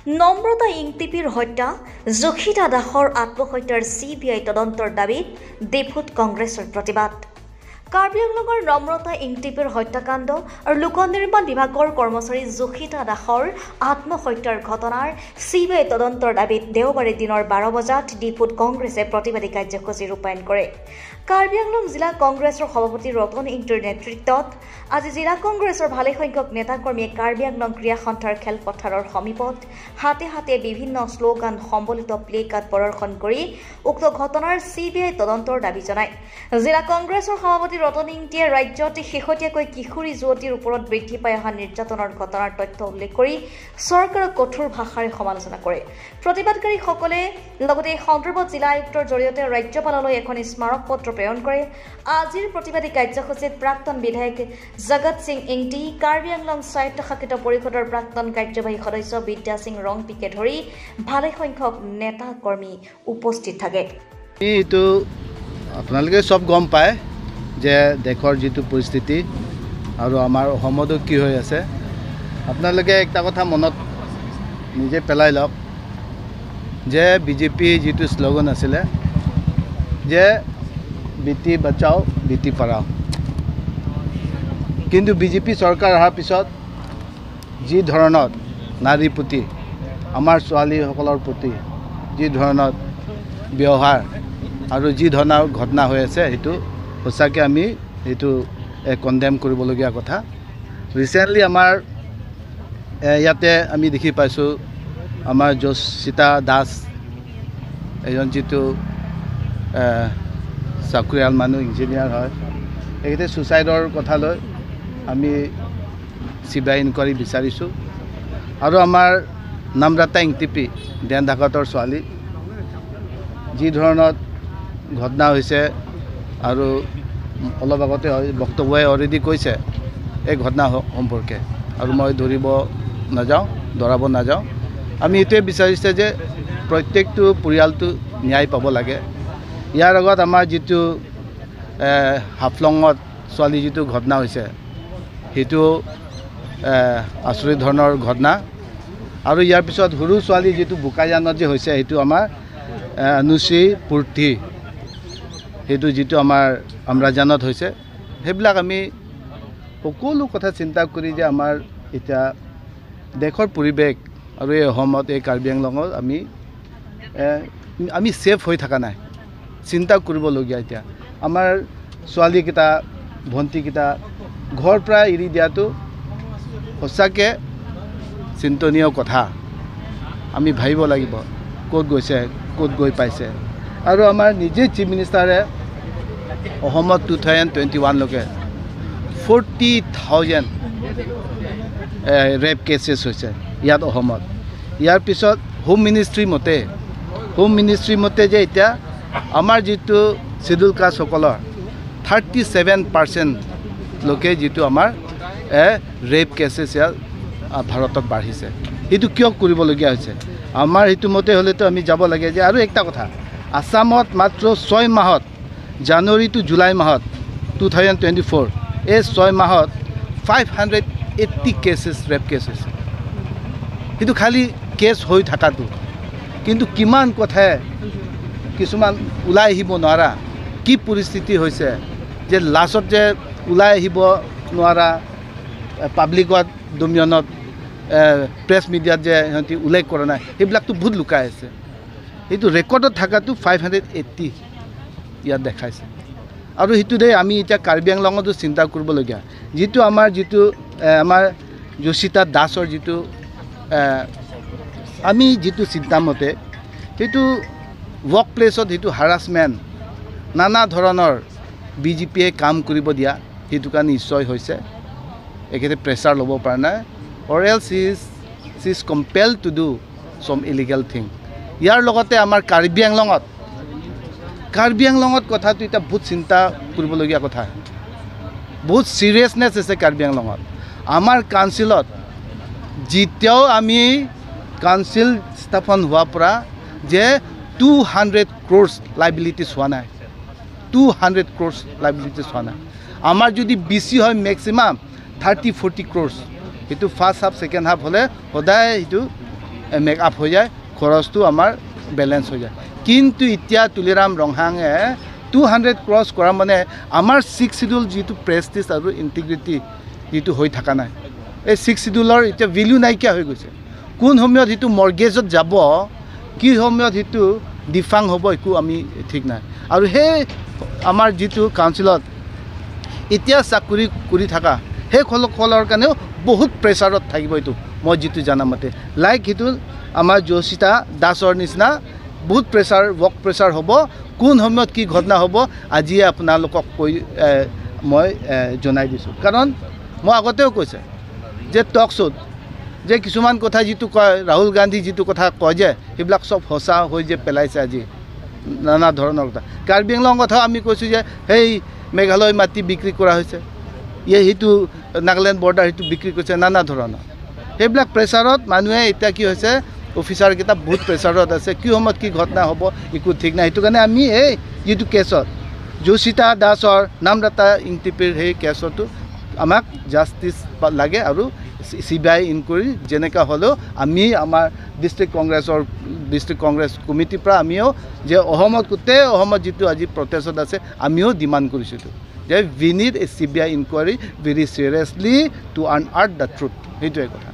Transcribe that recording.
নম্ৰতা ইংটিপিৰ হত্যা, জখিতা দাসৰ আত্মহত্যাৰ CBI তদন্তৰ দাবীত ডিফুত কংগ্ৰেছৰ প্ৰতিবাদ। কাৰ্বি আংলঙৰ নম্ৰতা ইংটিপিৰ হত্যাকাণ্ড আৰু লোক নিৰ্মাণ বিভাগৰ কৰ্মচাৰী জখিতা দাসৰ আত্মহত্যাৰ ঘটনাৰ CBI তদন্তৰ দাবীত দেওবাৰে দিনৰ 12 বজাত ডিফুত কংগ্ৰেছে প্ৰতিবাদী কাৰ্যসূচী ৰূপায়ণ কৰে। কাৰ্বি আংলং জিলা কংগ্ৰেছৰ সভাপতি ৰতন ইংটিৰ নেতৃত্বত আজি জিলা কংগ্ৰেছৰ ভালেসংখ্যক নেতাকৰ্মীয়ে কাৰ্বি আংলং ক্ৰীড়া সন্থাৰ খেলপথাৰৰ সমীপত হাতে হাতে বিভিন্ন শ্লোগান সম্বলিত প্লে কাৰ্ড প্ৰদৰ্শন কৰি উক্ত ঘটনাৰ CBI তদন্তৰ দাবী জনায়। জিলা কংগ্ৰেছৰ সভাপতি ৰতন ইংটিয়ে ৰাজ্যত শেহতীয়াকৈ কিশোৰী যুৱতীৰ ওপৰত বৃদ্ধি পাই অহা নিৰ্যাতনৰ ঘটনাৰ তথ্য উল্লেখ কৰি চৰকাৰক কঠোৰ ভাষাৰে সমালোচনা কৰে। প্ৰতিবাদকাৰীসকলে লগতে এই সন্দৰ্ভত জিলা আয়ুক্তৰ জৰিয়তে ৰাজ্যপাললৈ এখন স্মাৰক পত্ৰ প্ৰেৰণ কৰে। আজিৰ প্ৰতিবাদী কাৰ্যসূচীত প্ৰাক্তন বিধায়ক জগত সিং ইংটি, কাৰ্বি আংলং স্বায়ত্তশাসিত পৰিষদৰ প্ৰাক্তন কাৰ্যবাহী সদস্য বিদ্যা সিং ৰংপিকে ধৰি ভালেসংখ্যক নেতা কৰ্মী উপস্থিত থাকে। এইটো আপোনালোকে সব গম পায় যে দেশৰ যিটো পৰিস্থিতি আৰু আমাৰ অসমতো কি হৈ আছে। আপোনালোকে একটা কথা মনত নিজে পেলাই লওক যে বিজেপি যিটো শ্লোগান আছিলে যে বেটি বচাও বেটি পঢ়াও, কিন্তু বিজেপি চৰকাৰ অহাৰ পিছত যি ধৰণত নাৰীৰ প্ৰতি, আমাৰ ছোৱালীসকলৰ প্ৰতি যি ধৰণৰ ব্যৱহাৰ আৰু যি ধৰণৰ ঘটনা হৈ আছে সেইটো সঁচাকৈ আমি এইটো কণ্ডেম কৰিবলগীয়া কথা। ৰিচেণ্টলি আমাৰ ইয়াতে আমি দেখি পাইছোঁ আমাৰ জচিতা দাস এজন যিটো চাকৰিয়াল মানুহ, ইঞ্জিনিয়াৰ হয়, এইতে ছুচাইডৰ কথা লৈ আমি CBI ইনকুৱাৰী বিচাৰিছোঁ। আৰু আমাৰ নম্ৰতা ইংটিপি দেন ঢাকাতৰ ছোৱালী যি ধৰণত ঘটনা হৈছে আৰু অলপ আগতে বক্তব্যই অলৰেডি কৈছে এই ঘটনা সম্পৰ্কে, আৰু মই দৰাব নাযাওঁ। আমি এইটোৱে বিচাৰিছে যে প্ৰত্যেকটো পৰিয়ালটো ন্যায় পাব লাগে। ইয়াৰ আগত আমাৰ যিটো হাফলঙত ছোৱালী যিটো ঘটনা হৈছে সেইটো আচৰিত ধৰণৰ ঘটনা, আৰু ইয়াৰ পিছত সৰু ছোৱালী যিটো বোকাজানত যে হৈছে সেইটো আমাৰ অনুশ্ৰী পূৰ্তি, সেইটো যিটো আমাৰ আমৰাজানত হৈছে। সেইবিলাক আমি সকলো কথা চিন্তা কৰি যে আমাৰ এতিয়া দেশৰ পৰিৱেশ আৰু এই অসমত এই কাৰ্বি আংলঙত আমি ছেফ হৈ থকা নাই, চিন্তা কৰিবলগীয়া। এতিয়া আমাৰ ছোৱালীকেইটা ভণ্টিকেইটা ঘৰৰ পৰা এৰি দিয়াটো সঁচাকৈ চিন্তনীয় কথা। আমি ভাবিব লাগিব ক'ত গৈছে, ক'ত গৈ পাইছে। আৰু আমাৰ নিজে চিফ মিনিষ্টাৰে অসমত 2021লৈকে 40,000 ৰেপ কেছেছ হৈছে ইয়াত অসমত। ইয়াৰ পিছত হোম মিনিষ্ট্ৰী মতে যে এতিয়া আমাৰ যিটো চিডুল কাষ্টসকলৰ 37% লোকে যিটো আমাৰ ৰেপ কেছেছ ইয়াত ভাৰতত বাঢ়িছে। সেইটো কিয় কৰিবলগীয়া হৈছে? আমাৰ সেইটো মতে হ'লেতো আমি যাব লাগে যে। আৰু একটা কথা, আসামত মাত্ৰ 6 মাহত, জানুৱাৰী টু জুলাই মাহত 2024 এই 6 মাহত 580 কেছেছ ৰেপ কেছেছ। সেইটো খালি কেছ হৈ থকাটো, কিন্তু কিমান কথাই কিছুমান ওলাই আহিব নোৱাৰা কি পৰিস্থিতি হৈছে যে লাষ্টত যে ওলাই আহিব নোৱাৰা, পাব্লিকত ডমিনিয়নত প্ৰেছ মিডিয়াত যে সিহঁতি উল্লেখ কৰা নাই, সেইবিলাকতো বহুত লুকাই আছে। সেইটো ৰেকৰ্ডত থকাটো 580 ইয়াত দেখাইছে। আৰু সেইটোতে আমি এতিয়া কাৰ্বি আংলঙতো চিন্তা কৰিবলগীয়া। যিটো আমাৰ জচিতা দাসৰ যিটো আমি যিটো চিন্তামতে সেইটো ৱৰ্ক প্লেছত সেইটো হাৰাছমেণ্ট নানা ধৰণৰ বিজেপিয়ে কাম কৰিব দিয়া, সেইটো কাৰণে নিশ্চয় হৈছে। একেতে প্ৰেছাৰ ল'ব পৰা নাই, or else she is compelled to do some illegal thing. ইয়াৰ লগতে আমাৰ কাৰ্বি আংলঙত কথাটো এটা বহুত চিন্তা কৰিবলগীয়া কথা, বহুত চিৰিয়াছনেছ আছে কাৰ্বি আংলঙত। আমাৰ কাউন্সিলত যেতিয়াও আমি কাউন্সিল স্থাপন হোৱাৰ পৰা যে 200 crores লাইবিলিটিছ হোৱা নাই, 200 crores লাইবিলিটিছ হোৱা নাই। আমাৰ যদি বেছি হয় মেক্সিমাম 30-40 crores, সেইটো ফাৰ্ষ্ট হাফ ছেকেণ্ড হাফ হ'লে সদায় সেইটো মেক আপ হৈ যায়, খৰচটো আমাৰ বেলেঞ্চ হৈ যায়। কিন্তু এতিয়া তুলিৰাম ৰংহাঙে 200 ক্ৰছ কৰা মানে আমাৰ 6 শিডিউল যিটো প্ৰেষ্টিজ আৰু ইণ্টিগ্ৰিটি যিটো হৈ থকা নাই, এই 6 শিডিউলৰ এতিয়া ভেলিউ নাইকিয়া হৈ গৈছে। কোন সময়ত সেইটো মৰ্গেজত যাব, কি সময়ত সেইটো ডিফাং হ'ব, একো আমি ঠিক নাই। আৰু সেই আমাৰ যিটো কাউন্সিলত এতিয়া চাকৰি কৰি থকা সেইসকলৰ কাৰণেও বহুত প্ৰেছাৰত থাকিব। এইটো মই যিটো জানামতে লাইক সেইটো আমাৰ যোশিতা দাসৰ নিচিনা বহুত প্ৰেছাৰ, ৱৰ্ক প্ৰেছাৰ হ'ব। কোন সময়ত কি ঘটনা হ'ব আজিয়ে আপোনালোকক মই জনাই দিছোঁ। কাৰণ মই আগতেও কৈছে যে টক শ্ব'ত যে কিছুমান কথা যিটো কয়, ৰাহুল গান্ধী যিটো কথা কয় যে সেইবিলাক চব সঁচা হৈ যে পেলাইছে আজি নানা ধৰণৰ কথা। কাৰ্বি আংলং কথাও আমি কৈছোঁ যে সেই মেঘালয় মাটি বিক্ৰী কৰা হৈছে, সেইটো নাগালেণ্ড বৰ্ডাৰ সেইটো বিক্ৰী কৰিছে, নানা ধৰণৰ সেইবিলাক প্ৰেছাৰত মানুহে এতিয়া কি হৈছে, অফিচাৰকেইটা বহুত প্ৰেছাৰত আছে। কি সময়ত কি ঘটনা হ'ব একো ঠিক নাই। সেইটো কাৰণে আমি এই যিটো কেছত যোশিতা দাসৰ নামদাতা ইনটিপিৰ সেই কেছতো আমাক জাষ্টিচ লাগে আৰু CBI ইনকুৱাৰী যেনেকৈ হ'লেও আমি আমাৰ ডিষ্ট্ৰিক্ট কংগ্ৰেছ কমিটিৰ পৰা আমিও যে অসমত গোটেই অসমত যিটো আজি প্ৰটেষ্টত আছে আমিও ডিমাণ্ড কৰিছিলোঁ যে we need a CBI inquiry very seriously to unearth the truth. সেইটোৱে কথা।